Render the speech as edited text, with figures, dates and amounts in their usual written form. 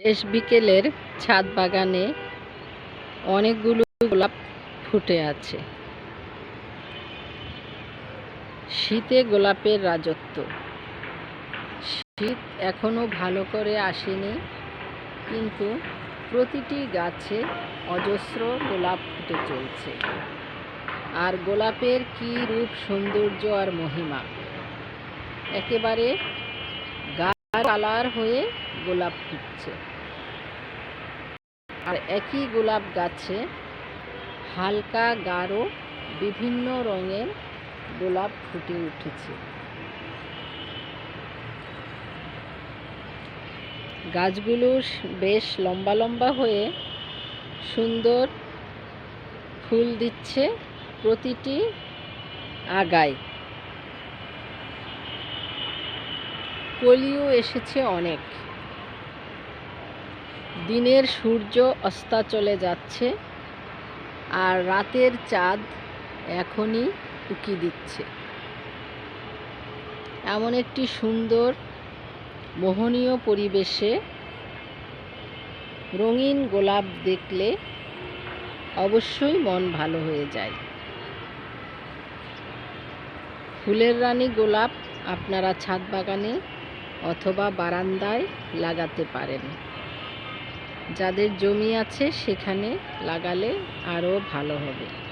শেষ বিকেলের ছাদ বাগানে অনেকগুলো গোলাপ ফুটে আছে। শীতে গোলাপের রাজত্ব। শীত এখনো ভালো করে আসেনি, কিন্তু প্রতিটি গাছে অজস্র গোলাপ ফুটে চলছে। আর গোলাপের কি রূপ, সৌন্দর্য আর মহিমা! একেবারে গাঢ় কালার হয়ে গোলাপ ফুটছে। আর একই গোলাপ গাছে হালকা গাঢ় বিভিন্ন রঙের গোলাপ ফুটে উঠেছে। গাছগুলো বেশ লম্বা লম্বা হয়ে সুন্দর ফুল দিচ্ছে প্রতিটি আগায়। কলিও এসেছে অনেক। দিনের সূর্য অস্তাচলে যাচ্ছে, আর রাতের চাঁদ এখনই উঁকি দিচ্ছে। এমন একটি সুন্দর মোহনীয় পরিবেশে রঙিন গোলাপ দেখলে অবশ্যই মন ভালো হয়ে যায়। ফুলের রানী গোলাপ আপনারা ছাদ বাগানে অথবা বারান্দায় লাগাতে পারেন। যাদের জমি আছে সেখানে লাগালে আরও ভালো হবে।